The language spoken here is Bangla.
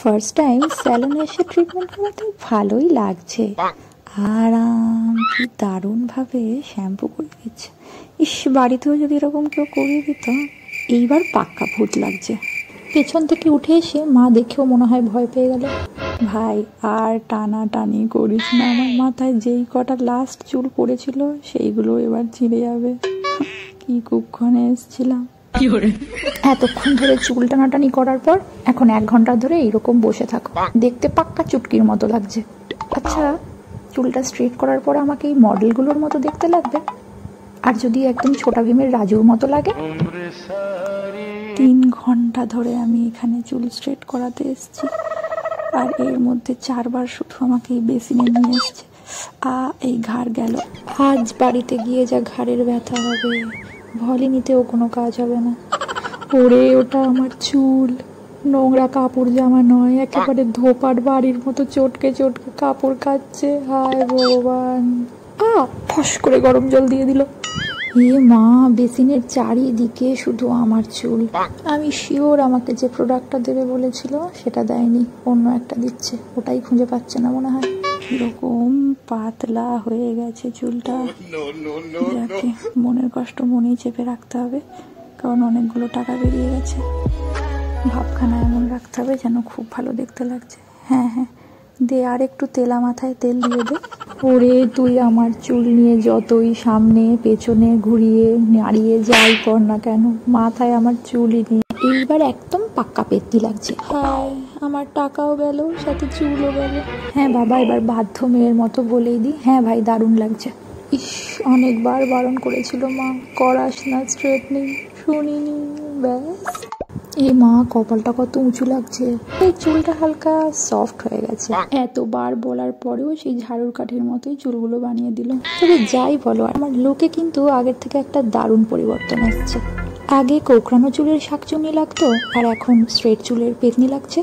ফার্স্ট টাইম স্যালনে এসে ট্রিটমেন্ট করাতে ভালোই লাগছে। আরাম, কি দারুণ ভাবে শ্যাম্পু করে দিচ্ছে। ইস, বাড়িতেও যদি এরকম কেউ করিয়ে দিত। এইবার পাক্কা ভূত লাগছে। পেছন থেকে উঠে এসে মা দেখেও মনে হয় ভয় পেয়ে গেল। ভাই, আর টানা টানি করিস না, আমার মাথায় যেই কটা লাস্ট চুল পড়েছিল সেইগুলো এবার ছিঁড়ে যাবে। কি কুক্ষণে এসছিলাম। এতক্ষণ ধরে চুল টানাটানি করার পর এখন 1 ঘন্টা ধরে এইরকম বসে থাকো, দেখতে পাক্কা চুটকির মতো লাগছে। আচ্ছা, চুলটা স্ট্রেট করার পর আমাকে এই মডেলগুলোর মতো দেখতে লাগবে? আর যদি একদম ছোটা ভীমের রাজুর মতো লাগে? 3 ঘন্টা ধরে আমি এখানে চুল স্ট্রেট করাতে এসেছি, আর এর মধ্যে 4 বার শুধু আমাকে এই বেসিনে নিয়ে এসছে। এই ঘাড় গেল। আজ বাড়িতে গিয়ে যা ঘাড়ের ব্যথা হবে, ভলি নিতেও কোনো কাজ হবে না। ওরে, ওটা আমার চুল, নোংরা কাপড় জামা নয়, একেবারে ধোপার বাড়ির মতো চটকে চটকে কাপড় কাচ্ছে। হায় ভগবান! ফস করে গরম জল দিয়ে দিল। এ মা, বেসিনের চারিদিকে শুধু আমার চুল। আমি শিওর আমাকে যে প্রোডাক্টটা দেবে বলেছিল সেটা দেয়নি, অন্য একটা দিচ্ছে। ওটাই খুঁজে পাচ্ছে না মনে হয়। এরকম পাতলা হয়ে গেছে চুলটা। যাকে, মনের কষ্ট মনেই চেপে রাখতে হবে, কারণ অনেকগুলো টাকা বেরিয়ে গেছে। ভাবখানা এমন রাখতে হবে যেন খুব ভালো দেখতে লাগছে। হ্যাঁ হ্যাঁ, দে আর একটু তেলা মাথায় তেল দিয়ে দে। ওরে, তুই আমার চুল নিয়ে যতই সামনে পেছনে ঘুরিয়ে নাড়িয়ে যাই কর না কেন, মাথায় আমার চুলই নেই। এইবার একদম পাক্কা পেত্তি লাগছে। হায়, আমার টাকাও গেল, সাথে চুলও গেল। হ্যাঁ বাবা, এবার বাধ্য মেয়ের মতো বলেই দি, হ্যাঁ ভাই, দারুণ লাগছে। ইস, অনেকবার বারণ করেছিল মা, করাস না স্ট্রেটনিং, শুনিনি। ব্যাস। এ মা, কপালটা কত উঁচু লাগছে। এই চুলটা হালকা সফট হয়ে গেছে। এতবার বলার পরেও সেই ঝাড়ুর কাঠির মতোই চুলগুলো বানিয়ে দিল। তবে যাই বলো, আমার লোকে কিন্তু আগের থেকে একটা দারুণ পরিবর্তন আসছে। আগে কোঁকড়ানো চুলের শাকচুন্নি লাগতো, আর এখন স্ট্রেট চুলের পেতনি লাগছে।